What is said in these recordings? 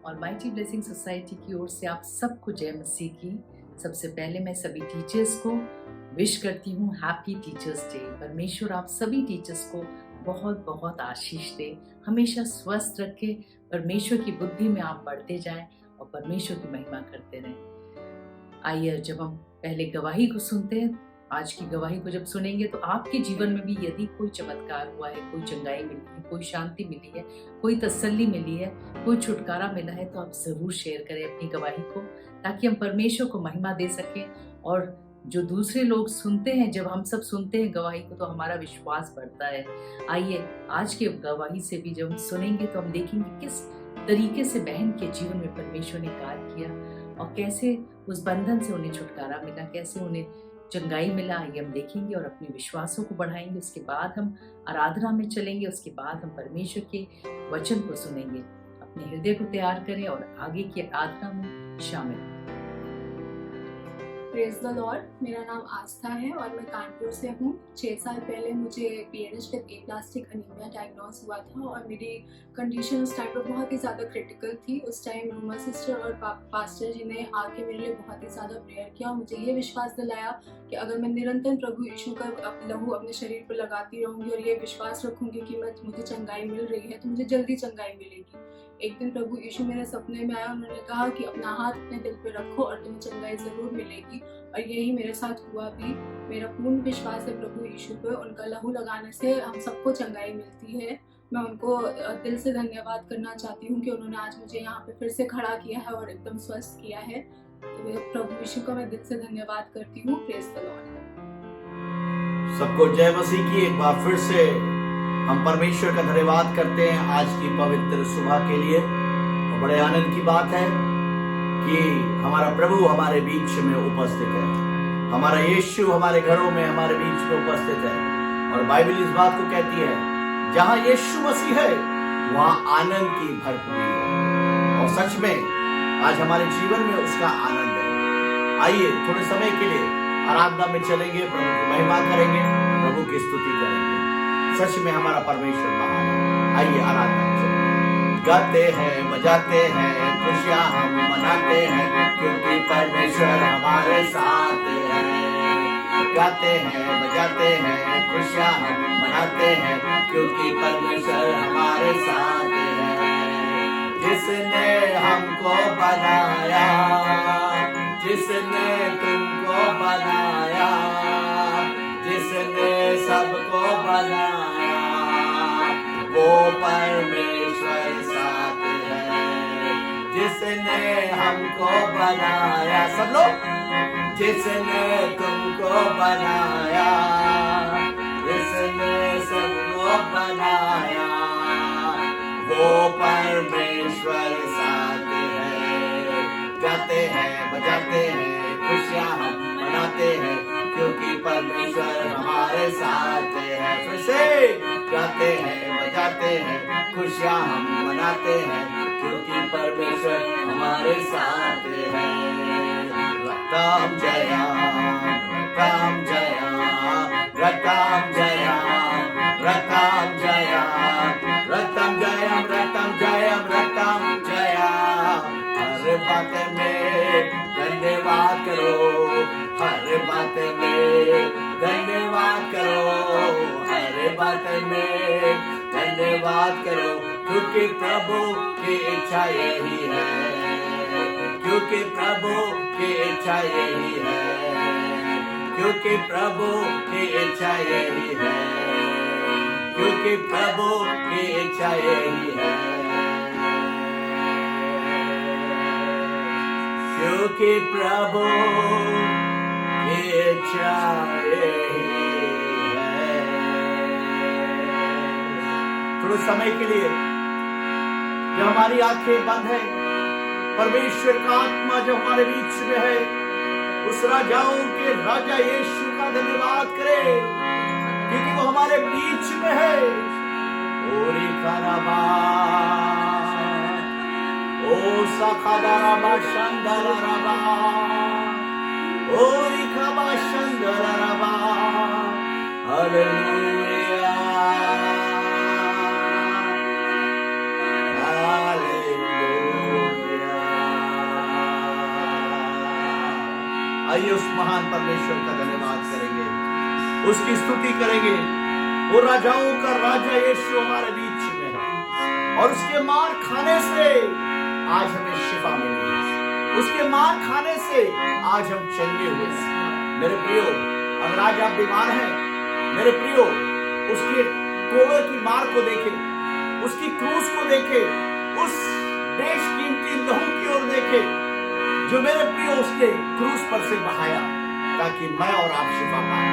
Almighty blessing society की ओर से आप सबको जय मसीह की। सबसे पहले मैं सभी टीचर्स को विश करती हूँ हैप्पी टीचर्स डे। परमेश्वर आप सभी टीचर्स को बहुत बहुत आशीष दे, हमेशा स्वस्थ रखे, परमेश्वर की बुद्धि में आप बढ़ते जाएं और परमेश्वर की महिमा करते रहें। आइए जब हम पहले गवाही को सुनते हैं, आज की गवाही को जब सुनेंगे तो आपके जीवन में भी यदि कोई चमत्कार हुआ है, कोई चंगाई मिली है, कोई शांति मिली है, कोई तसल्ली मिली है, कोई छुटकारा मिला है, तो आप जरूर शेयर करें अपनी गवाही को, ताकि हम परमेश्वर को महिमा दे सकें। और जो दूसरे लोग सुनते हैं, जब हम सब सुनते हैं गवाही को, तो हमारा विश्वास बढ़ता है। आइए आज की गवाही से भी जब हम सुनेंगे तो हम देखेंगे किस तरीके से बहन के जीवन में परमेश्वर ने कार्य किया और कैसे उस बंधन से उन्हें छुटकारा मिला, कैसे उन्हें चंगाई मिला। ये हम देखेंगे और अपने विश्वासों को बढ़ाएंगे। उसके बाद हम आराधना में चलेंगे, उसके बाद हम परमेश्वर के वचन को सुनेंगे। अपने हृदय को तैयार करें और आगे की आराधना में शामिल हों। Praise the Lord. मेरा नाम आस्था है और मैं कानपुर से हूँ। 6 साल पहले मुझे पीएनएच विद एप्लास्टिक अनीमिया डायग्नोस हुआ था और मेरी कंडीशन उस टाइम पर बहुत ही ज़्यादा क्रिटिकल थी। उस टाइम रूमा सिस्टर और पास्टर जी ने आके मेरे लिए बहुत ही ज़्यादा प्रेयर किया और मुझे ये विश्वास दिलाया कि अगर मैं निरंतर प्रभु यीशु का लहू अपने शरीर पर लगाती रहूँगी और ये विश्वास रखूँगी कि मुझे चंगाई मिल रही है, तो मुझे जल्दी चंगाई मिलेगी। एक दिन प्रभु यीशु मेरे सपने में आया, उन्होंने कहा कि अपना हाथ अपने दिल पे रखो और तुम्हें चंगाई ज़रूर मिलेगी। और यही मेरे साथ हुआ भी। मेरा पूर्ण विश्वास है प्रभु यीशु पे। उनका लहू लगाने से हम सबको चंगाई मिलती है। मैं उनको दिल से धन्यवाद करना चाहती हूँ कि उन्होंने आज मुझे यहाँ पे फिर से खड़ा किया है और एकदम स्वस्थ किया है। तो प्रभु यीशु का मैं दिल से धन्यवाद करती हूँ। Praise the Lord. सबको जय मसीह की। एक बार फिर से हम परमेश्वर का धन्यवाद करते हैं आज की पवित्र सुबह के लिए। तो बड़े आनंद की बात है कि हमारा प्रभु हमारे बीच में उपस्थित है, हमारा यीशु हमारे घरों में हमारे बीच में उपस्थित है। और बाइबल इस बात को कहती है, जहां यीशु मसीह है वहां आनंद की भरपूरी है। और सच में आज हमारे जीवन में उसका आनंद है। आइए थोड़े समय के लिए आराधना में चलेंगे, प्रभु की महिमा करेंगे, प्रभु की स्तुति करेंगे। सच में हमारा परमेश्वर महान है। आइए आराधना में चलेंगे। गाते हैं, बजाते हैं, खुशियां हम मनाते हैं, क्योंकि परमेश्वर हमारे साथ है। गाते हैं, बजाते हैं, खुशियां हम मनाते हैं, क्योंकि परमेश्वर हमारे साथ है। जिसने हमको बनाया, जिसने तुमको बनाया, जिसने सबको बनाया, वो परमेश्वर साथ है। जिसने हमको बनाया, सब लोग, जिसने तुमको बनाया, जिसने सबको बनाया, वो परमेश्वर साथ है। गाते हैं, बजाते हैं, खुशियां हम मनाते हैं, क्योंकि परमेश्वर हमारे साथ है। फिर से गाते हैं, बजाते हैं, खुशियां हम मनाते हैं, क्योंकि परमेश्वर हमारे साथ है। रतम जया, रतम जया, रतम जया, रतम जया, रतम जया, रतम जया, रतम जया। हर बात में धन्यवाद करो, हर बात में धन्यवाद करो, हर बात में धन्यवाद करो, क्योंकि प्रभु की इच्छा यही है, क्योंकि प्रभु की इच्छा यही है, क्योंकि प्रभु की इच्छा यही है, क्योंकि प्रभु की इच्छा यही है, क्योंकि प्रभु की इच्छा यही है। थोड़े समय के लिए जब हमारी आंखें बंद है, परमेश्वर का आत्मा जब हमारे बीच में है, उस राजाओं के राजा यीशु का धन्यवाद करें, क्योंकि वो हमारे बीच में है। ओरी खराबा, ओ सखादाराबा शंदराराबा, ओरी खबा शंदराराबा। Hallelujah, hallelujah. आइए उस महान परमेश्वर का धन्यवाद करेंगे, उसकी स्तुति करेंगे। वो राजाओं का राजा यीशु हमारे बीच में है और उसके मार खाने से आज हमें शिफा मिली है, उसके मार खाने से आज हम चंगे हुए हैं। मेरे प्रियो, अगर आज आप बीमार हैं, मेरे प्रियो, उसके कोड़ों की मार को देखें, उसकी क्रूस को देखें, उस बेशकीमती लहू की ओर देखें जो मेरे प्रियो उसके क्रूस पर से बहाया, ताकि मैं और आप शिफा पाएं,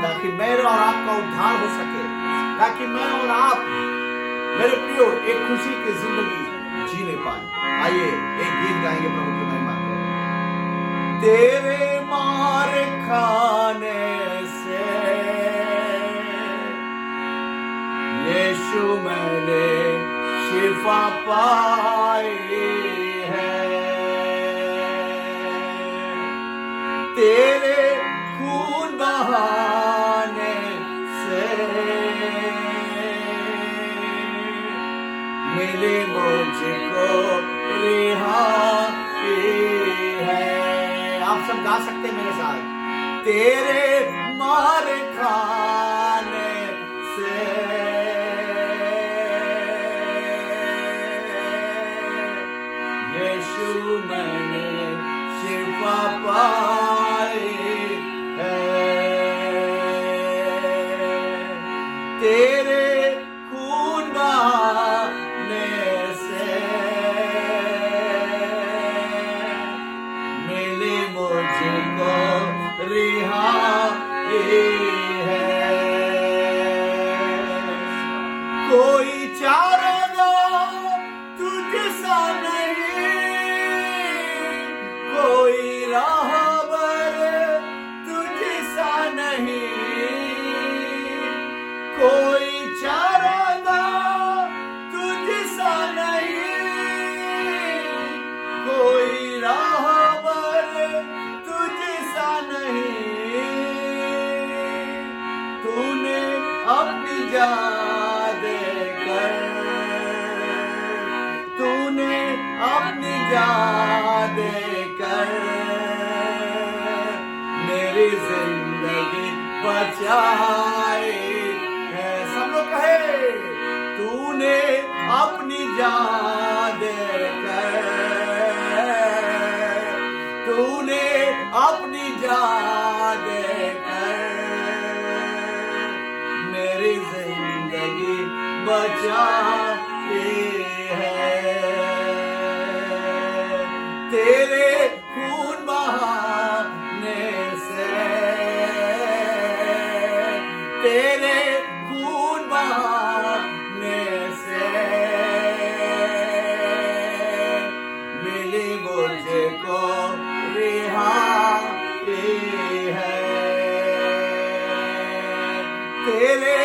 ताकि मेरे और आपका उद्धार हो सके, ताकि मैं और आप मेरे प्रियो एक खुशी की जिंदगी जीने पाए। आइए एक गीत गाएंगे प्रभु की महिमा करें। तेरे मार खाने से यीशु मैंने शिफा पाई है, तेरे खून बहाने से मिली मुझको रिहाई है। आप सब गा सकते हैं मेरे साथ। तेरे मार खाने से यीशु मैंने शिफा पाई है, तेरे खून बहाने से मिली मुझको रिहाई है। कोई चारा तुझसा नहीं, कोई राहबर तुझसा नहीं, कोई चारा तुझसा नहीं, कोई राहबर तुझसा नहीं। तूने अपनी जान देकर, तूने अपनी जान देकर मेरी जिंदगी बचाई है। सब लोग कहे, तूने अपनी जान देकर, तूने अपनी जान देकर मेरी जिंदगी बचाई है, तेरे खून बहाने से, तेरे खून बहाने से मिली मुझको रिहाई है, तेरे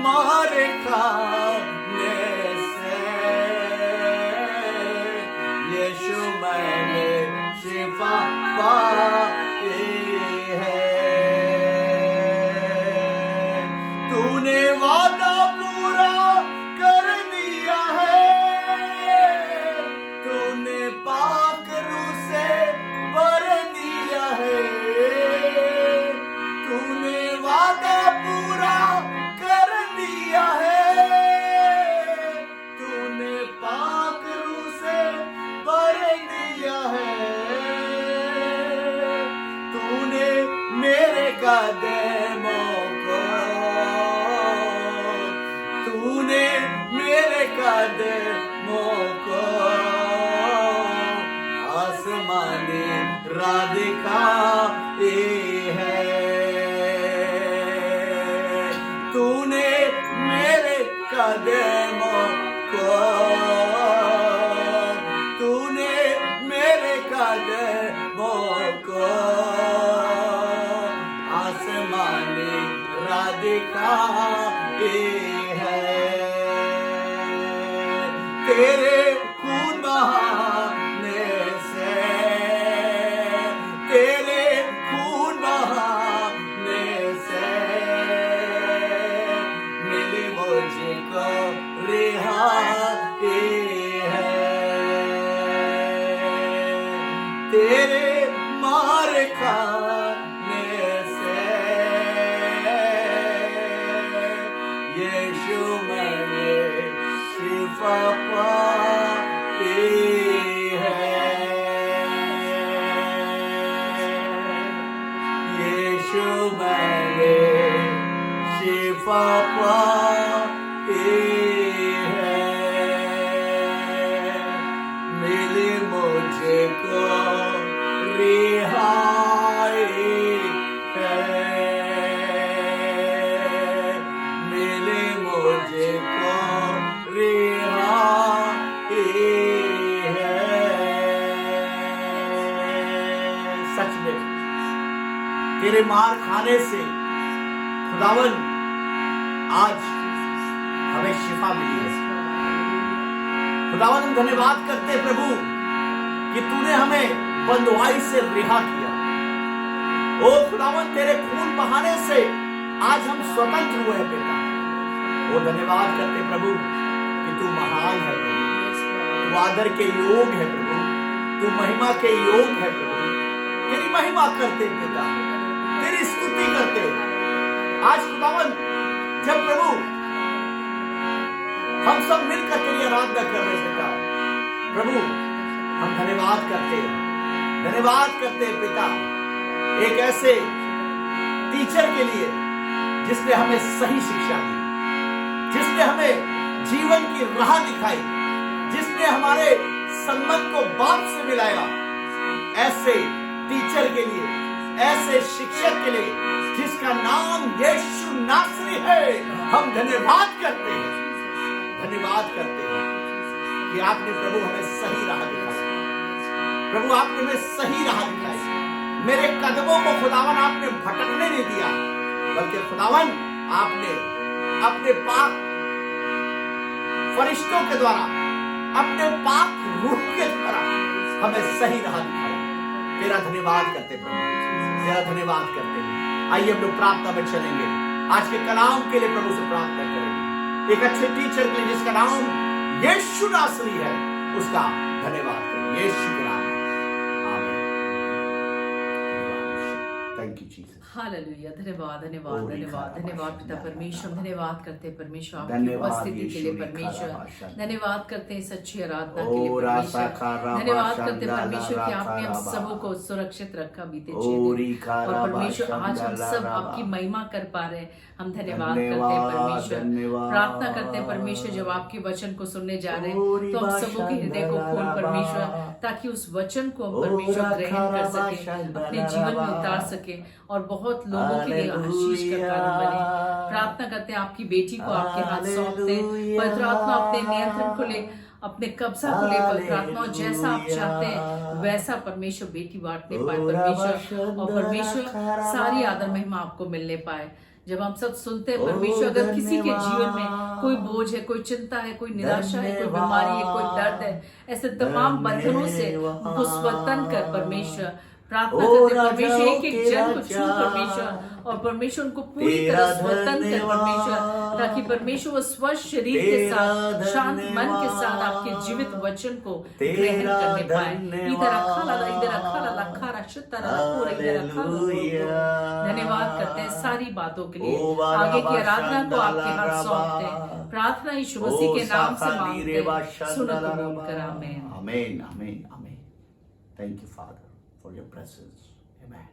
मार खाने से यीशु मैंने शिफा पाई है। तूने वादा पूरा कर दिया है, तूने पाक रूह से भर दिया है, तूने वादा पूरा कर दिया है, तूने पाक रूह से भर दिया है, तूने मेरे कदमों को, तूने मेरे कदमों को आसमानी राह दिखाई है, तूने मेरे कदमों को, तूने मेरे कदमों को आसमानी राह दिखाई है, तेरे खून बहाने से, तेरे खून बहाने से मिली मुझको रिहाई है, तेरे मार खाने मैंने शिफा पाई है, यीशु मैंने शिफा पाई है, मिली मुझको रिहाई है, मिली मुझको रिहाई है। सच में तेरे मार खाने से खुदावन आज हमें शिफा मिली है। खुदावन हम धन्यवाद करते हैं प्रभु कि तूने हमें बंधुआई से रिहा किया। ओ खुदावन तेरे खून बहाने से आज हम स्वतंत्र हुए हैं बेटा। वो धन्यवाद करते प्रभु कि तू महान है प्रभु, तू आदर के योग है प्रभु, तू महिमा के योग है प्रभु। तेरी महिमा करते पिता, तेरी स्तुति करते। आज खुदावन जब प्रभु हम सब मिलकर तेरी आराधना कर रहे पिता, प्रभु हम धन्यवाद करते पिता एक ऐसे टीचर के लिए जिसने हमें सही शिक्षा दी, जिसने हमें जीवन की राह दिखाई, जिसने हमारे संबंध को बाप से मिलाया। ऐसे टीचर के लिए, ऐसे शिक्षक के लिए जिसका नाम यीशु नासरी है, हम धन्यवाद करते हैं कि आपने प्रभु हमें सही राह दिखाई। प्रभु आपने हमें सही राह दिखाई। मेरे कदमों को खुदावन आपने भटकने नहीं दिया, बल्कि खुदावन आपने अपने पाक फरिश्तों के द्वारा, अपने पाक रूह के द्वारा हमें सही राह दिखाई। तेरा धन्यवाद करते प्रभु, तेरा धन्यवाद करते हैं। आइए हम लोग प्रार्थना में चलेंगे। आज के कलाम के लिए प्रभु से प्रार्थना करेंगे। एक अच्छे टीचर के लिए जिसका नाम यीशु नासरी है, उसका धन्यवाद करें यीशु के नाम। आमीन। Thank you Jesus. हालेलुया। धन्यवाद धन्यवाद ओरी धन्यवाद खारा धन्यवाद बाशा पिता दारा परमेश्वर। बाशा। धन्यवाद करते हैं परमेश्वर आपकी धन्यवाद उपस्थिति के लिए यीशु री परमेश्वर। खारा बाशा। धन्यवाद करते हैं सच्ची आराधना के लिए ओ रासा परमेश्वर। खारा धन्यवाद बाशा करते हैं दारा परमेश्वर कि आपने हम राखा सबों राबा। को सुरक्षित रखा बीते ओरी 6 दिन। खारा और परमेश्वर बाशा आज हम दारा सब राबा। आपकी महिमा कर पा रहे हैं। हम धन्यवाद करते हैं परमेश्वर। धन्यवाद। प्रार्थना करते हैं परमेश्वर जब आपके वचन को सुनने जा रहे हैं ओरी तो हम सबों के हृदय को खोल बाशा परमेश्वर, दारा। ताकि उस वचन को हम ओ परमेश्वर राखा ग्रहण कर राबा सके, शांदा अपने जीवन में राबा। उतार सके और बहुत लोगों के लिए आशीष का कारण बने। प्रार्थना करते हैं आपकी बेटी को आपके हाथ सौंपते हैं। पवित्र आत्मा अपने नियंत्रण को ले, अपने कब्जा को ले पवित्र आत्मा, और जैसा आप चाहते हैं वैसा परमेश्वर बेटी बांटने पाए परमेश्वर, और परमेश्वर सारी आदर महिमा आपको मिलने पाए। जब हम सब सुनते हैं परमेश्वर, अगर किसी के जीवन में कोई बोझ है, कोई चिंता है, कोई निराशा है, कोई बीमारी है, कोई दर्द है, ऐसे तमाम बंधनों से उनको स्वतंत्र कर परमेश्वर। प्रार्थना करते परमेश्वर एक एक जन को छू परमेश्वर, और परमेश्वर उनको पूरी तरह स्वतंत्र कर परमेश्वर, ताकि परमेश्वर वो स्वस्थ शरीर के साथ, शांत मन के साथ आपके जीवित वचन को ग्रहण करने पाए। इधर धन्यवाद करते हैं सारी बातों के लिए। आगे की आराधना को आपके हाथ सौंपते हैं। प्रार्थना यीशु मसीह के नाम से मांगते हैं, सुनो कबूल कर। आमीन। आमीन आमीन आमीन। Thank you father for your presence. Amen.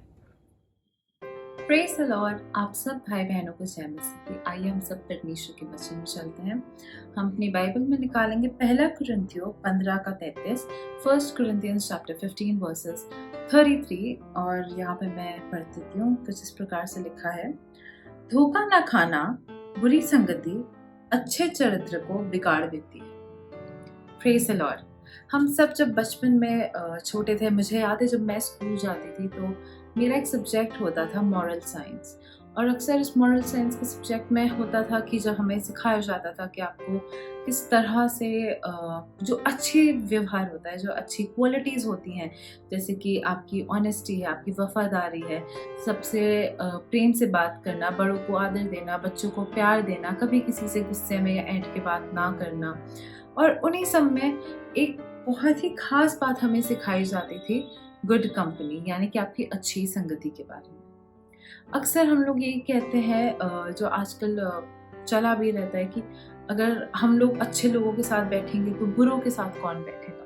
Praise the Lord. आप सब भाई बहनों को जय मसीह। आइए हम सब परमेश्वर के वचन में चलते हैं। हम अपनी बाइबल में निकालेंगे 1 कुरिन्थियों 15:33, 1 Corinthians chapter 15 verses 33, और यहाँ पे मैं पढ़ देती हूँ। कुछ इस प्रकार से लिखा है, धोखा ना खाना, बुरी संगति अच्छे चरित्र को बिगाड़ देती है। Praise the Lord. हम सब जब बचपन में छोटे थे, मुझे याद है जब मैं स्कूल जाती थी तो मेरा एक सब्जेक्ट होता था मॉरल साइंस, और अक्सर इस मॉरल साइंस के सब्जेक्ट में होता था कि जब हमें सिखाया जाता था कि आपको किस तरह से जो अच्छे व्यवहार होता है, जो अच्छी क्वालिटीज़ होती हैं, जैसे कि आपकी ऑनेस्टी है, आपकी वफादारी है, सबसे प्रेम से बात करना, बड़ों को आदर देना, बच्चों को प्यार देना, कभी किसी से गुस्से में या ऐंठ के बात ना करना, और उन्हीं सब में एक बहुत ही खास बात हमें सिखाई जाती थी गुड कंपनी, यानी कि आपकी अच्छी संगति के बारे में। अक्सर हम लोग यही कहते हैं, जो आजकल चला भी रहता है, कि अगर हम लोग अच्छे लोगों के साथ बैठेंगे तो बुरों के साथ कौन बैठेगा।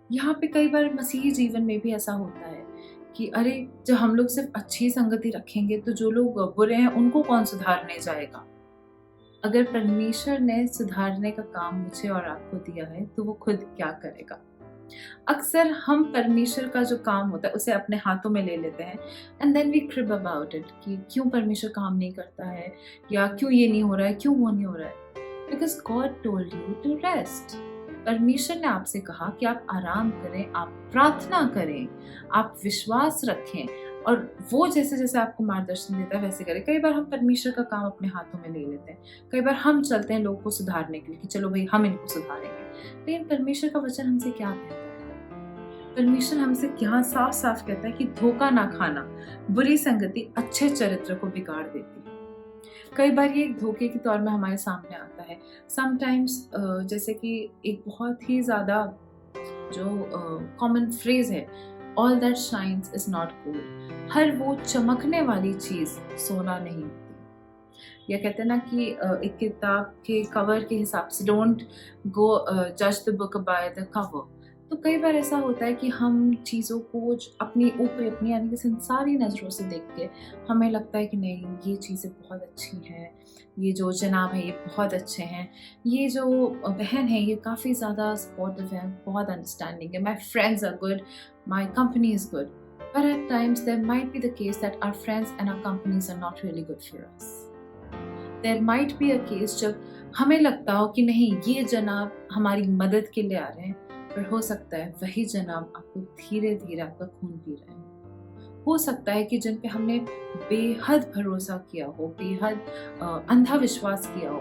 यहाँ पे कई बार मसीही जीवन में भी ऐसा होता है कि अरे जब हम लोग सिर्फ अच्छी संगति रखेंगे तो जो लोग बुरे हैं उनको कौन सुधारने जाएगा। अगर परमेश्वर ने सुधारने का काम मुझे और आपको दिया है तो वो खुद क्या करेगा। अक्सर हम परमेश्वर का जो काम होता है उसे अपने हाथों में ले लेते हैं and then we crib about it कि क्यों परमेश्वर काम नहीं करता है, या क्यों ये नहीं हो रहा है, क्यों वो नहीं हो रहा है। Because God told you to rest. परमेश्वर ने आपसे कहा कि आप आराम करें, आप प्रार्थना करें, आप विश्वास रखें और वो जैसे जैसे आपको मार्गदर्शन देता है वैसे करें। कई बार हम परमेश्वर का काम अपने हाथों में ले लेते हैं, कई बार हम चलते हैं लोगों को सुधारने के लिए कि चलो भाई हम इनको सुधारेंगे, लेकिन परमेश्वर का वचन हमसे क्या कहता है। परमेश्वर हमसे क्या साफ साफ कहता है कि धोखा ना खाना, बुरी संगति अच्छे चरित्र को बिगाड़ देती है। कई बार ये एक धोखे के तौर में हमारे सामने आता है। समटाइम्स जैसे कि एक बहुत ही ज़्यादा जो कॉमन फ्रेज है, all that shines is not gold. हर वो चमकने वाली चीज़ सोना नहीं होती। या कहते हैं ना कि एक किताब के कवर के हिसाब से डोंट गो जज the book by the cover. तो कई बार ऐसा होता है कि हम चीज़ों को अपनी ऊपर अपनी यानी कि संसारी नज़रों से देख के हमें लगता है कि नहीं ये चीज़ें बहुत अच्छी हैं, ये जो जनाब है ये बहुत अच्छे हैं, ये जो बहन है ये काफ़ी ज़्यादा सपोर्टिव है, बहुत अंडरस्टैंडिंग है, my friends are good, my company is good. But at times there might be the case that our friends and our companies are not really good for us. There might be a case जब हमें लगता हो कि नहीं ये जनाब हमारी मदद के लिए आ रहे हैं, पर हो सकता है वही जनाब आपको धीरे धीरे आपका खून पी रहे हैं। हो सकता है कि जिन पे हमने बेहद भरोसा किया हो, बेहद अंधा विश्वास किया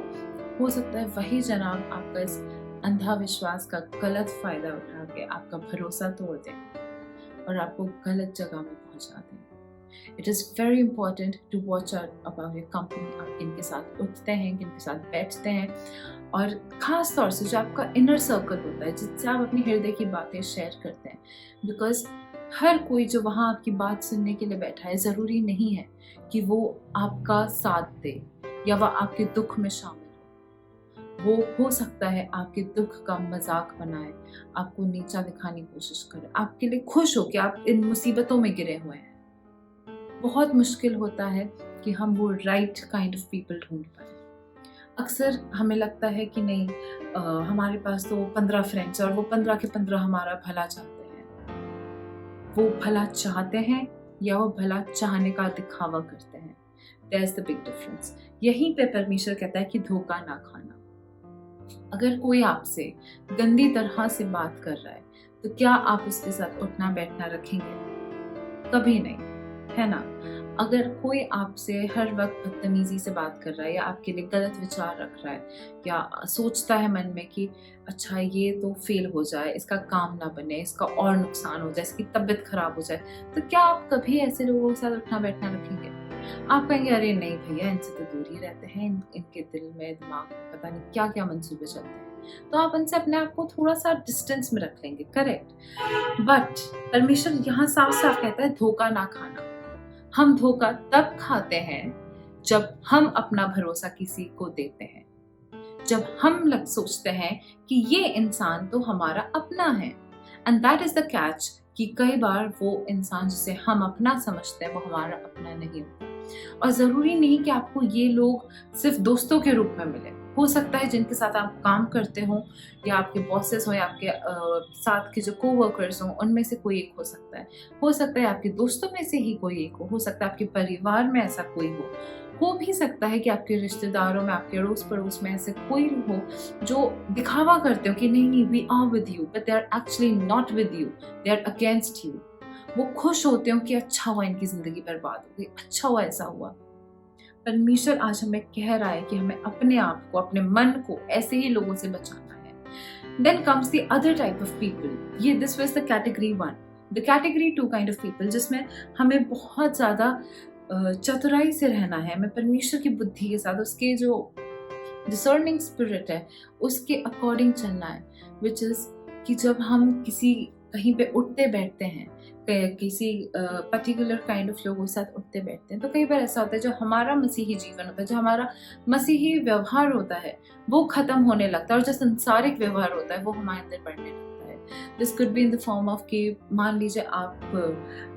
हो सकता है वही जनाब आपका इस अंधा विश्वास का गलत फायदा उठा के आपका भरोसा तोड़ दें और आपको गलत जगह में पहुंचा दें। It is very important to watch out about your company. आप किनके साथ उठते हैं, किनके साथ बैठते हैं, और ख़ास तौर से जो आपका इनर सर्कल होता है जिससे आप अपनी हृदय की बातें शेयर करते हैं। बिकॉज हर कोई जो वहाँ आपकी बात सुनने के लिए बैठा है ज़रूरी नहीं है कि वो आपका साथ दे या वह आपके दुख में शामिल हो। वो हो सकता है आपके दुख का मजाक बनाए, आपको नीचा दिखाने की कोशिश करे, आपके लिए खुश हो कि आप इन मुसीबतों में गिरे हुए हैं। बहुत मुश्किल होता है कि हम वो राइट काइंड ऑफ पीपल ढूंढ पाए। अक्सर हमें लगता है कि नहीं हमारे पास तो 15 फ्रेंड्स और वो 15 के 15 हमारा भला चाहते हैं। वो भला चाहते हैं या वो भला चाहने का दिखावा करते हैं। There is the big difference। यहीं पे परमेश्वर कहता है कि धोखा ना खाना। अगर कोई आपसे गंदी तरह से बात कर रहा है तो क्या आप उसके साथ उठना बैठना रखेंगे? कभी नहीं, है ना। अगर कोई आपसे हर वक्त बदतमीजी से बात कर रहा है या आपके लिए गलत विचार रख रहा है या सोचता है मन में कि अच्छा ये तो फेल हो जाए, इसका काम ना बने, इसका और नुकसान हो जाए, इसकी तबीयत खराब हो जाए, तो क्या आप कभी ऐसे लोगों के साथ उठना बैठना रखेंगे? आप कहेंगे अरे नहीं भैया इनसे तो दूर ही रहते हैं, इनके दिल में दिमाग में पता नहीं क्या क्या मंसूबे चलते हैं, तो आप उनसे अपने आप को थोड़ा सा डिस्टेंस में रख लेंगे। करेक्ट। बट परमेश्वर यहाँ साफ साफ कहता है धोखा ना खाना। हम धोखा तब खाते हैं जब हम अपना भरोसा किसी को देते हैं, जब हम सोचते हैं कि ये इंसान तो हमारा अपना है। And that is the catch कि कई बार वो इंसान जिसे हम अपना समझते हैं वो हमारा अपना नहीं होता। और ज़रूरी नहीं कि आपको ये लोग सिर्फ दोस्तों के रूप में मिले। हो सकता है जिनके साथ आप काम करते हो या आपके बॉसेस हो या आपके साथ के जो कोवर्कर्स हों उनमें से कोई एक हो सकता है आपके दोस्तों में से ही कोई एक हो सकता है आपके परिवार में ऐसा कोई हो भी सकता है कि आपके रिश्तेदारों में, आपके अड़ोस पड़ोस में ऐसे कोई हो जो दिखावा करते हो कि नहीं we are with you but they are actually not with you, they are against you. वो खुश होते हो कि अच्छा हुआ इनकी जिंदगी बर्बाद हो गई, अच्छा हुआ ऐसा हुआ। परमेश्वर आज हमें कह रहा है कि हमें अपने आप को, अपने मन को ऐसे ही लोगों से बचाना है। Then comes the other type of people। ये this was the category 1। The category 2 kind of people जिसमें हमें बहुत ज़्यादा चतुराई से रहना है, हमें परमेश्वर की बुद्धि के साथ, उसके जो discerning spirit है उसके अकॉर्डिंग चलना है। Which is कि जब हम किसी कहीं पे उठते बैठते हैं, किसी पर्टिकुलर काइंड ऑफ लोगों के साथ उठते बैठते हैं, तो कई बार ऐसा होता है जो हमारा मसीही जीवन होता है, जो हमारा मसीही व्यवहार होता है, वो ख़त्म होने लगता है और जो संसारिक व्यवहार होता है वो हमारे अंदर बढ़ने लगता है। This could be in the form of कि मान लीजिए आप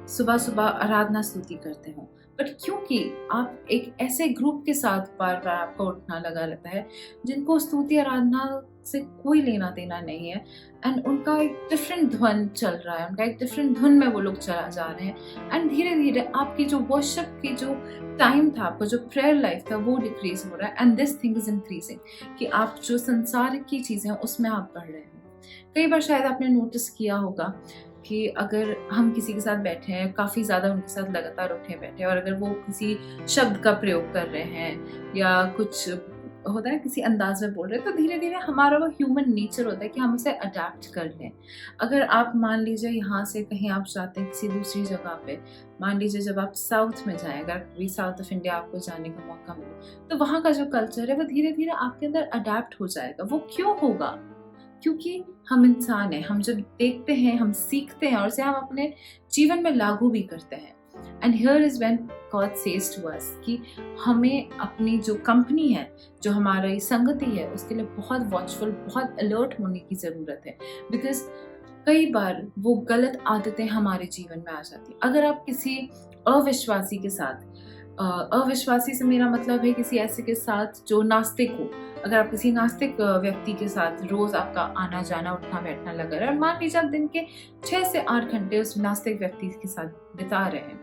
सुबह सुबह आराधना स्तुति करते हो, बट क्योंकि आप एक ऐसे ग्रुप के साथ बार बार आपका उठना लगा रहता है जिनको स्तुति आराधना से कोई लेना देना नहीं है, एंड उनका एक डिफरेंट धुन चल रहा है, उनका एक डिफरेंट धुन में वो लोग चला जा रहे हैं, एंड धीरे धीरे आपकी जो वर्शिप की जो टाइम था, आपका जो प्रेयर लाइफ था, वो डिक्रीज हो रहा है, and this thing is increasing कि आप जो संसार की चीज़ें हैं उसमें आप बढ़ रहे हैं। कई बार शायद आपने नोटिस किया होगा कि अगर हम किसी के साथ बैठे हैं, काफ़ी ज़्यादा उनके साथ लगातार उठे बैठे, और अगर वो किसी शब्द का प्रयोग कर रहे हैं या कुछ होता है किसी अंदाज में बोल रहे हैं, तो धीरे धीरे हमारा वो ह्यूमन नेचर होता है कि हम उसे अडेप्ट कर लें। अगर आप मान लीजिए यहाँ से कहीं आप जाते हैं किसी दूसरी जगह पे, मान लीजिए जब आप साउथ में जाएं, अगर कभी साउथ ऑफ इंडिया आपको जाने का मौका मिले, तो वहाँ का जो कल्चर है वो धीरे धीरे आपके अंदर अडेप्ट हो जाएगा। वो क्यों होगा? क्योंकि हम इंसान हैं, हम जब देखते हैं, हम सीखते हैं और उसे हम अपने जीवन में लागू भी करते हैं। And here is when God says to us कि हमें अपनी जो कंपनी है, जो हमारी संगति है, उसके लिए बहुत वॉचफुल, बहुत अलर्ट होने की ज़रूरत है, बिकॉज कई बार वो गलत आदतें हमारे जीवन में आ जाती। अगर आप किसी अविश्वासी के साथ, अविश्वासी से मेरा मतलब है किसी ऐसे के साथ जो नास्तिक हो, अगर आप किसी नास्तिक व्यक्ति के साथ रोज़ आपका आना जाना उठना बैठना लगा रहा है, और मान लीजिए आप दिन के 6 से 8 घंटे उस नास्तिक व्यक्ति के साथ बिता रहे हैं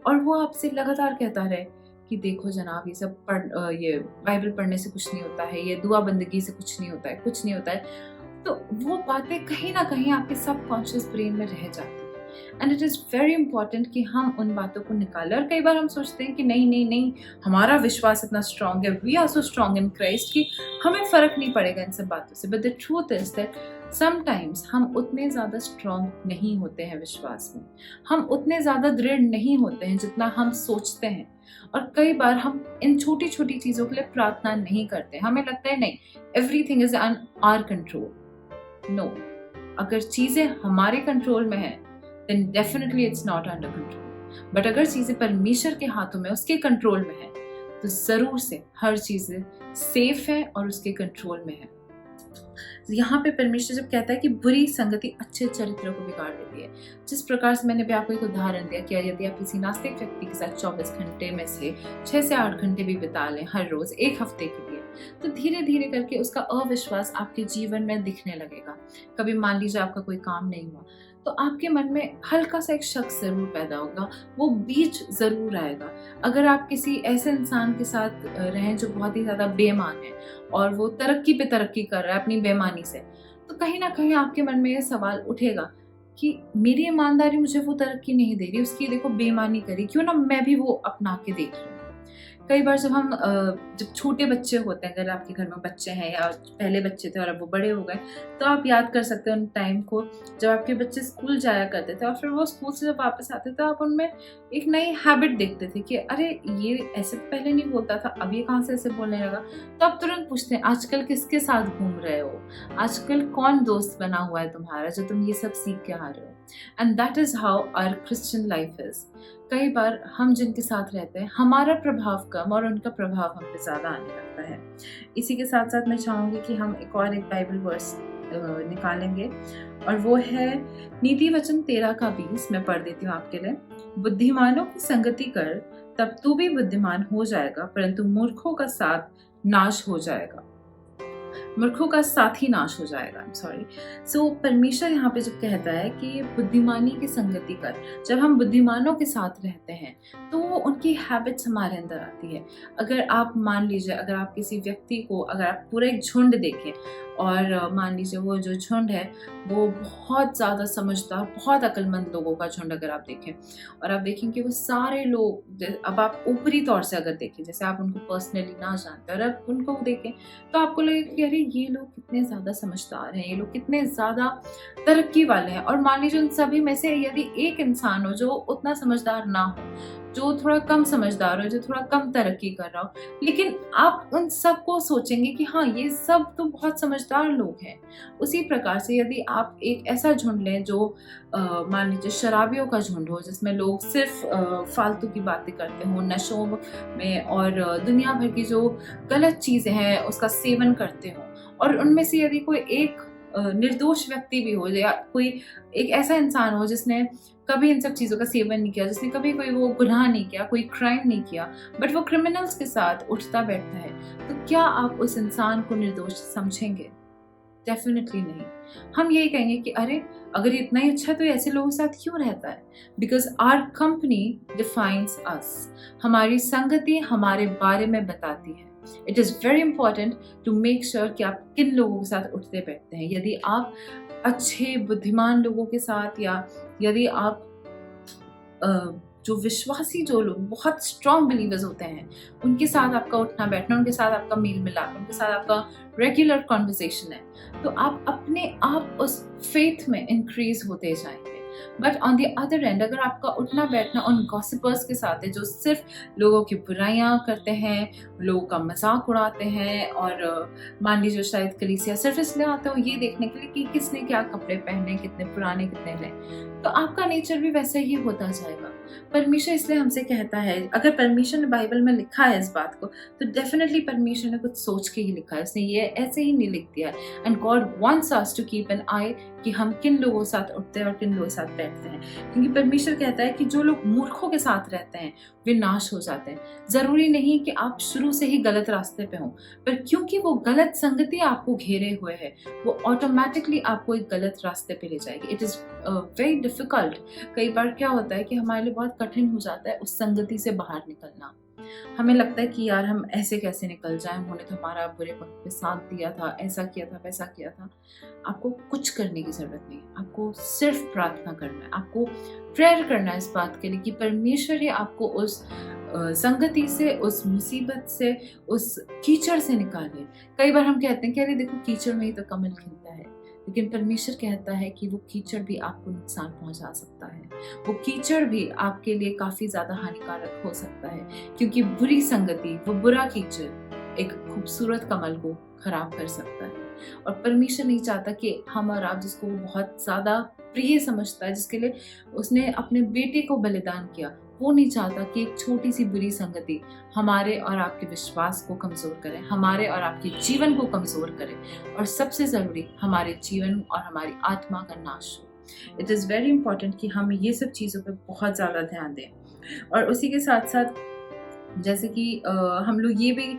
और वो आपसे लगातार कहता रहे कि देखो जनाब, ये सब ये बाइबल पढ़ने से कुछ नहीं होता है, ये दुआ बंदगी से कुछ नहीं होता है, कुछ नहीं होता है, तो वो बातें कहीं ना कहीं आपके सबकॉन्शियस ब्रेन में रह जाती है। And it is very important कि हम उन बातों को निकालें। और कई बार हम सोचते हैं कि नहीं, हमारा विश्वास इतना स्ट्रांग है, we are so strong in Christ कि हमें फ़र्क नहीं पड़ेगा इन सब बातों से। But the truth is that sometimes हम उतने ज़्यादा स्ट्रांग नहीं होते हैं विश्वास में, हम उतने ज़्यादा दृढ़ नहीं होते हैं जितना हम सोचते हैं, और कई बार हम इन छोटी छोटी चीज़ों के लिए प्रार्थना नहीं करते। हमें लगता है नहीं, everything is on our control. No, अगर चीज़ें हमारे कंट्रोल में हैं then definitely it's not under control. But अगर चीज़ें परमेश्वर के हाथों में, उसके कंट्रोल में है, तो ज़रूर से हर चीज़ें सेफ है और उसके कंट्रोल में है। यहाँ पे परमेश्वर जब कहता है कि बुरी संगति अच्छे चरित्र को बिगाड़ देती है, जिस प्रकार से मैंने भी आपको एक उदाहरण दिया कि यदि आप किसी नास्तिक व्यक्ति के साथ 24 घंटे में से 6 से 8 घंटे भी बिता लें हर रोज़ 1 हफ्ते के लिए, तो धीरे धीरे करके उसका अविश्वास आपके जीवन में दिखने लगेगा। कभी मान लीजिए आपका कोई काम नहीं हुआ, तो आपके मन में हल्का सा एक शक जरूर पैदा होगा, वो बीज जरूर आएगा। अगर आप किसी ऐसे इंसान के साथ रहें जो बहुत ही ज़्यादा बेईमान है और वो तरक्की पे तरक्की कर रहा है अपनी बेईमानी से, तो कहीं ना कहीं आपके मन में ये सवाल उठेगा कि मेरी ईमानदारी मुझे वो तरक्की नहीं दे रही, उसकी देखो बेईमानी करी, क्यों ना मैं भी वो अपना के देख लूँ। कई बार जब छोटे बच्चे होते हैं, अगर आपके घर में बच्चे हैं या पहले बच्चे थे और अब वो बड़े हो गए, तो आप याद कर सकते हैं उन टाइम को जब आपके बच्चे स्कूल जाया करते थे और फिर वो स्कूल से जब वापस आते थे, आप उनमें एक नई हैबिट देखते थे कि अरे ये ऐसे तो पहले नहीं बोलता था, अब ये कहाँ से ऐसे बोलने लगा। तो आप तुरंत पूछते हैं आजकल किसके साथ घूम रहे हो, आजकल कौन दोस्त बना हुआ है तुम्हारा जो तुम ये सब सीख के आ रहे हो। And that is how our Christian life is. कई बार हम जिनके साथ रहते हैं, हमारा प्रभाव कम और उनका प्रभाव हम पे ज़्यादा आने लगता है। इसी के साथ साथ मैं चाहूँगी कि हम एक बाइबल वर्स निकालेंगे, और वो है नीति वचन 13:20। मैं पढ़ देती हूँ आपके लिए। बुद्धिमानों की संगति कर, तब तू भी बुद्धिमान हो जाएगा, परंतु मूर्खों का साथ नाश हो जाएगा। मूर्खों का साथ ही नाश हो जाएगा। सो परमेश्वर यहाँ पे जब कहता है कि बुद्धिमानी की संगति कर, जब हम बुद्धिमानों के साथ रहते हैं तो उनकी हैबिट्स हमारे अंदर आती है। अगर आप मान लीजिए, अगर आप किसी व्यक्ति को, अगर आप पूरा एक झुंड देखें और मान लीजिए वो जो झुंड है वो बहुत ज़्यादा समझदार, बहुत अक्लमंद लोगों का झुंड अगर आप देखें, और आप देखें कि वो सारे लोग, अब आप ऊपरी तौर से अगर देखें, जैसे आप उनको पर्सनली ना जानते और आप उनको देखें तो आपको लगेगा कि अरे ये लोग कितने ज़्यादा समझदार हैं, ये लोग कितने ज़्यादा तरक्की वाले हैं। और मान लीजिए उन सभी में से यदि एक इंसान हो जो उतना समझदार ना हो, जो थोड़ा कम समझदार हो, जो थोड़ा कम तरक्की कर रहा हो, लेकिन आप उन सबको सोचेंगे कि हाँ, ये सब तो बहुत समझदार लोग हैं। उसी प्रकार से यदि आप एक ऐसा झुंड लें जो मान लीजिए शराबियों का झुंड हो, जिसमें लोग सिर्फ फालतू की बातें करते हों, नशों में और दुनिया भर की जो गलत चीज़ें हैं उसका सेवन करते हों, और उनमें से यदि कोई एक निर्दोष व्यक्ति भी हो, या कोई एक ऐसा इंसान हो जिसने कभी इन सब चीज़ों का सेवन नहीं किया, जिसने कभी कोई वो गुनाह नहीं किया, कोई क्राइम नहीं किया, बट वो क्रिमिनल्स के साथ उठता बैठता है, तो क्या आप उस इंसान को निर्दोष समझेंगे? डेफिनेटली नहीं। हम यही कहेंगे कि अरे, अगर ये इतना ही अच्छा है तो ऐसे लोगों के साथ क्यों रहता है? Because our company defines us. हमारी संगति हमारे बारे में बताती है। It is very important to make sure कि आप किन लोगों के साथ उठते बैठते हैं। यदि आप अच्छे बुद्धिमान लोगों के साथ, या यदि आप जो विश्वासी जो लोग बहुत स्ट्रॉन्ग बिलीवर्स होते हैं, उनके साथ आपका उठना बैठना, उनके साथ आपका मेल मिलाप, उनके साथ आपका रेगुलर कॉन्वर्सेशन है, तो आप अपने आप उस फेथ में इंक्रीज होते जाएंगे। But on the other and, अगर आपका उठना बैठना उन गॉसिपर्स के साथ है जो सिर्फ लोगों की बुराइयां करते हैं, लोगों का मजाक उड़ाते हैं, और मान लीजिए शायद कलीसिया सिर्फ इसलिए आते हो ये देखने के लिए कि किसने क्या कपड़े पहने, कितने पुराने कितने नए, तो आपका नेचर भी वैसे ही होता जाएगा। परमेश्वर इसलिए हमसे कहता है, अगर परमेश्वर ने बाइबल में लिखा है इस बात को, तो डेफिनेटली परमेश्वर ने कुछ सोच के ही लिखा है, उसने ये ऐसे ही नहीं लिख दिया। And god wants us to keep an eye कि हम किन लोगों के साथ उठते हैं और किन लोगों के साथ बैठते हैं, क्योंकि परमेश्वर कहता है कि जो लोग मूर्खों के साथ रहते हैं वे नाश हो जाते हैं। जरूरी नहीं कि आप शुरू से ही गलत रास्ते पे हों, पर क्योंकि वो गलत संगति आपको घेरे हुए है, वो ऑटोमेटिकली आपको एक गलत रास्ते पे ले जाएगी। It is very difficult. कई बार क्या होता है कि हमारे लिए बहुत कठिन हो जाता है उस संगति से बाहर निकलना। हमें लगता है कि यार हम ऐसे कैसे निकल जाएं, उन्होंने तो हमारा बुरे वक्त पे साथ दिया था, ऐसा किया था, वैसा किया था। आपको कुछ करने की जरूरत नहीं, आपको सिर्फ प्रार्थना करना है, आपको प्रेयर करना है इस बात के लिए कि परमेश्वर ही आपको उस संगति से, उस मुसीबत से, उस कीचड़ से निकाले। कई बार हम कहते हैं कि अरे देखो, कीचड़ में ही तो कमल खिलता है, लेकिन परमेश्वर कहता है कि वो कीचड़ भी आपको नुकसान पहुंचा सकता है, वो कीचड़ भी आपके लिए काफी ज्यादा हानिकारक हो सकता है, क्योंकि बुरी संगति, वो बुरा कीचड़ एक खूबसूरत कमल को खराब कर सकता है। और परमेश्वर नहीं चाहता कि हम और आप, जिसको वो बहुत ज्यादा प्रिय समझता है, जिसके लिए उसने अपने बेटे को बलिदान किया, वो नहीं चाहता कि एक छोटी सी बुरी संगति हमारे और आपके विश्वास को कमजोर करे, हमारे और आपके जीवन को कमजोर करे, और सबसे जरूरी हमारे जीवन और हमारी आत्मा का नाश हो। इट इज़ वेरी इंपॉर्टेंट कि हम ये सब चीज़ों पे बहुत ज़्यादा ध्यान दें। और उसी के साथ साथ जैसे कि हम लोग ये भी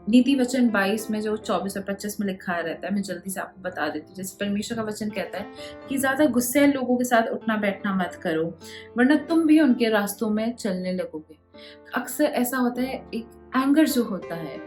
नीति वचन 22 में जो 24 और 25 में लिखा रहता है, मैं जल्दी से आपको बता देती हूँ। जैसे परमेश्वर का वचन कहता है कि ज्यादा गुस्सैल लोगों के साथ उठना बैठना मत करो, वरना तुम भी उनके रास्तों में चलने लगोगे। अक्सर ऐसा होता है, एक एंगर जो होता है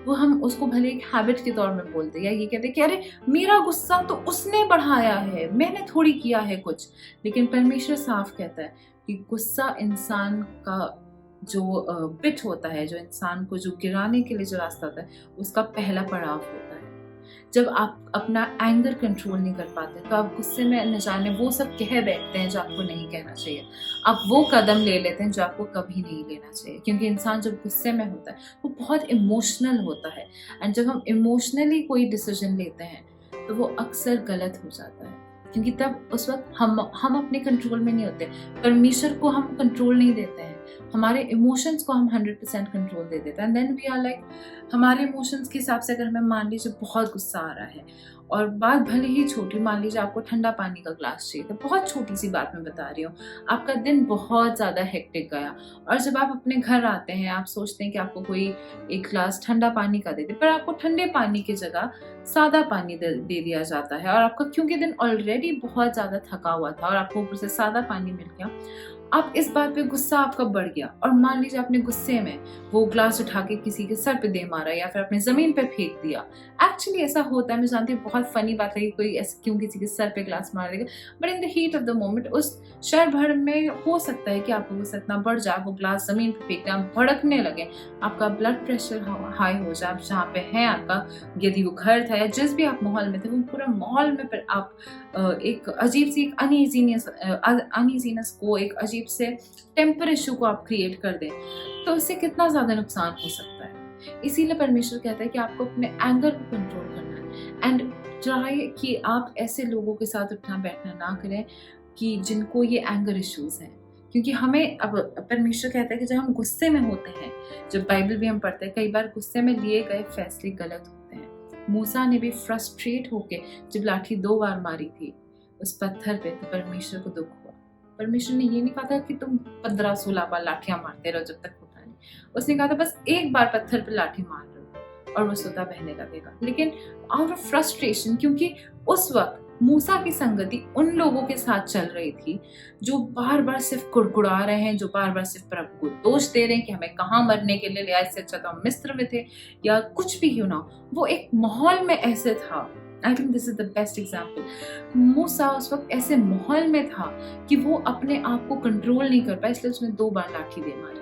वो हम उसको भले एक हैबिट के तौर में बोलते हैं, या ये कहते हैं कि अरे मेरा गुस्सा तो उसने बढ़ाया है, मैंने थोड़ी किया है कुछ। लेकिन परमेश्वर साफ कहता है कि गुस्सा इंसान का जो पिट होता है, जो इंसान को जो गिराने के लिए जो रास्ता होता है, उसका पहला पड़ाव होता है। जब आप अपना एंगर कंट्रोल नहीं कर पाते, तो आप गुस्से में न जाने वो सब कह बैठते हैं जो आपको नहीं कहना चाहिए, आप वो कदम ले लेते हैं जो आपको कभी नहीं लेना चाहिए। क्योंकि इंसान जब गुस्से में होता है वो बहुत इमोशनल होता है, एंड जब हम इमोशनली कोई डिसीजन लेते हैं तो वो अक्सर गलत हो जाता है, क्योंकि तब उस वक्त हम अपने कंट्रोल में नहीं होते। परमेश्वर को हम कंट्रोल नहीं देते हैं, हमारे इमोशंस को हम 100% कंट्रोल दे देते हैं। And then we are like, हमारे इमोशंस के हिसाब से अगर हमें मान लीजिए बहुत गुस्सा आ रहा है, और बात भले ही छोटी, मान लीजिए आपको ठंडा पानी का ग्लास चाहिए, तो बहुत छोटी सी बात मैं बता रही हूँ, आपका दिन बहुत ज़्यादा हेक्टिक गया, और जब आप अपने घर आते हैं आप सोचते हैं कि आपको कोई एक ग्लास ठंडा पानी का दे दे, पर आपको ठंडे पानी की जगह सादा पानी दे दिया जाता है। और आपका क्योंकि दिन ऑलरेडी बहुत ज़्यादा थका हुआ था और आपको ऊपर से सादा पानी मिल गया, आप इस बात पे गुस्सा आपका बढ़ गया, और मान लीजिए आपने गुस्से में वो ग्लास उठा के किसी के सर पे दे मारा, या फिर अपने जमीन पे फेंक दिया। एक्चुअली ऐसा होता है, मैं जानती हूँ बहुत फनी बात है कि कोई ऐसे क्यों किसी के सर पे ग्लास मार देगा, but in the heat of the moment उस शहर भर में हो सकता है कि आपको गुस्सा इतना बढ़ जाए, वो ग्लास जमीन पे फेंक दें, आप भड़कने लगे, आपका ब्लड प्रेशर हाई हो जाए, आप जहाँ पे हैं आपका, यदि वो घर था या जिस भी आप माहौल में थे, वो पूरा माहौल में फिर आप एक अजीब सी अनईजीनेस को, एक अजीब अजीब से टेम्पर इशू को आप क्रिएट कर दें, तो उससे कितना ज़्यादा नुकसान हो सकता है। इसीलिए परमेश्वर कहता है कि आपको अपने एंगर को कंट्रोल करना है एंड ट्राई कि आप ऐसे लोगों के साथ उठना बैठना ना करें कि जिनको ये एंगर इश्यूज हैं, क्योंकि हमें अब परमेश्वर कहता है कि जब हम गुस्से में होते हैं, जब बाइबल भी हम पढ़ते हैं, कई बार गुस्से में लिए गए फैसले गलत होते हैं। मूसा ने भी फ्रस्ट्रेट होके जब लाठी 2 बार मारी थी उस पत्थर पे, तो परमेश्वर को दुख हुआ। परमेश्वर ने ये नहीं कहा था कि तुम 15-16 बार लाठियां मारते रहो जब तक उठा नहीं, उसने कहा था बस एक बार पत्थर पे लाठी मार लो और वो सोता बहने लगेगा। लेकिन आउट ऑफ फ्रस्ट्रेशन, क्योंकि उस वक्त मूसा की संगति उन लोगों के साथ चल रही थी जो बार बार सिर्फ कुड़कुड़ा रहे हैं, जो बार बार सिर्फ प्रभु को दोष दे रहे हैं कि हमें कहाँ मरने के लिए लिया, इससे अच्छा तो हम मिस्र में थे, या कुछ भी क्यों ना। वो एक माहौल में ऐसे था। I think this is the best example. Musa उस वक्त ऐसे माहौल में था कि वो अपने आप को कंट्रोल नहीं कर पाया, इसलिए उसने 2 बार लाठी दे मारी।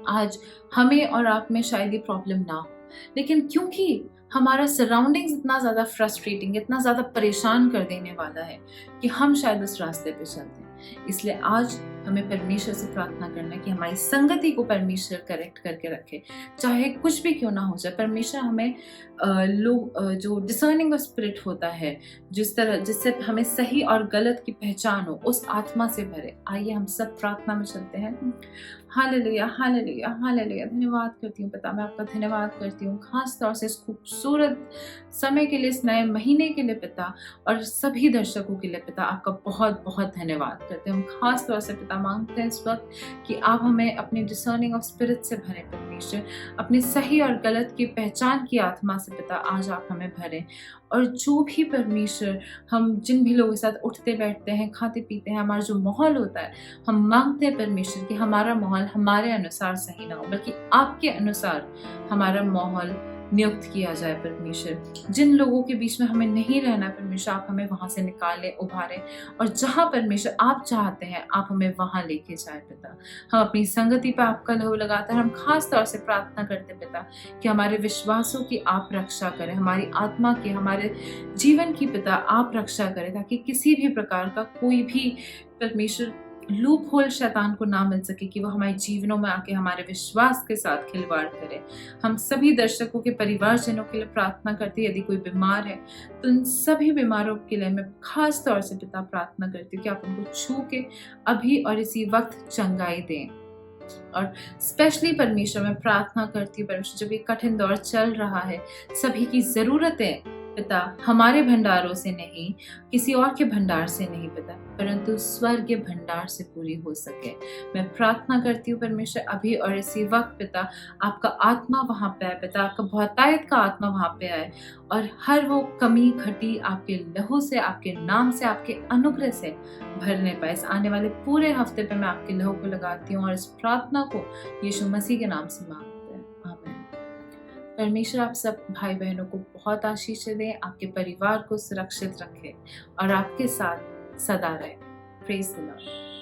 आज हमें और आप में शायद ये प्रॉब्लम ना हो, लेकिन क्योंकि हमारा सराउंडिंग्स इतना ज़्यादा फ्रस्ट्रेटिंग, इतना ज़्यादा परेशान कर देने वाला है कि हम शायद उस रास्ते पे चलते हैं। इसलिए आज हमें परमेश्वर से प्रार्थना करना है कि हमारी संगति को परमेश्वर करेक्ट करके रखे, चाहे कुछ भी क्यों ना हो जाए। परमेश्वर हमें जो डिसर्निंग ऑफ स्पिरिट होता है, जिससे हमें सही और गलत की पहचान हो, उस आत्मा से भरे। आइए हम सब प्रार्थना में चलते हैं। Hallelujah, hallelujah, hallelujah. धन्यवाद करती हूँ पिता, मैं आपका धन्यवाद करती हूँ खास तौर से इस खूबसूरत समय के लिए, इस नए महीने के लिए पिता, और सभी दर्शकों के लिए पिता आपका बहुत बहुत धन्यवाद करते हैं। हम खास तौर से पिता मांगते हैं इस वक्त कि आप हमें अपनी डिसर्निंग ऑफ स्पिरिट से भरें परमेश्वर, अपनी सही और गलत की पहचान की आत्मा से पिता आज आप हमें भरें। और जो भी परमेश्वर हम जिन भी लोगों के साथ उठते बैठते हैं, खाते पीते हैं, हमारा जो माहौल होता है, हम मांगते हैं परमेश्वर कि हमारा माहौल हमारे अनुसार सही ना हो, बल्कि आपके अनुसार हमारा माहौल नियुक्त किया जाए परमेश्वर। जिन लोगों के बीच में हमें नहीं रहना परमेश्वर, आप हमें वहां से निकालें, उभारें, और जहां परमेश्वर आप चाहते हैं आप हमें वहां लेके जाए पिता। हम अपनी संगति पर आपका लहू लगाते हैं। हम खास तौर से प्रार्थना करते पिता कि हमारे विश्वासों की आप रक्षा करें, हमारी आत्मा की, हमारे जीवन की पिता आप रक्षा करें, ताकि किसी भी प्रकार का कोई भी परमेश्वर लूप होल शैतान को ना मिल सके कि वो हमारे जीवनों में आके हमारे विश्वास के साथ खिलवाड़ करे। हम सभी दर्शकों के परिवारजनों के लिए प्रार्थना करती, यदि कोई बीमार है तो उन सभी बीमारों के लिए मैं खास तौर से पिता प्रार्थना करती हूँ कि आप उनको छू के अभी और इसी वक्त चंगाई दें। और स्पेशली परमेश्वर मैं प्रार्थना करती हूँ परमेश्वर, जब ये कठिन दौर चल रहा है, सभी की जरूरतें पिता हमारे भंडारों से नहीं, किसी और के भंडार से नहीं पिता, परंतु स्वर्ग के भंडार से पूरी हो सके। मैं प्रार्थना करती हूँ परमेश्वर अभी और इसी वक्त पिता आपका आत्मा वहां पे आए पिता, आपका बहुतायत का आत्मा वहां पे आए, और हर वो कमी घटी आपके लहू से, आपके नाम से, आपके अनुग्रह से भरने पाए। इस आने वाले पूरे हफ्ते पे मैं आपके लहू को लगाती हूँ और इस प्रार्थना को यीशु मसीह के नाम से मांगते हैं, आमीन। परमेश्वर आप सब भाई बहनों को बहुत आशीष दें, आपके परिवार को सुरक्षित रखे और आपके साथ सदा रहे। Praise the Lord.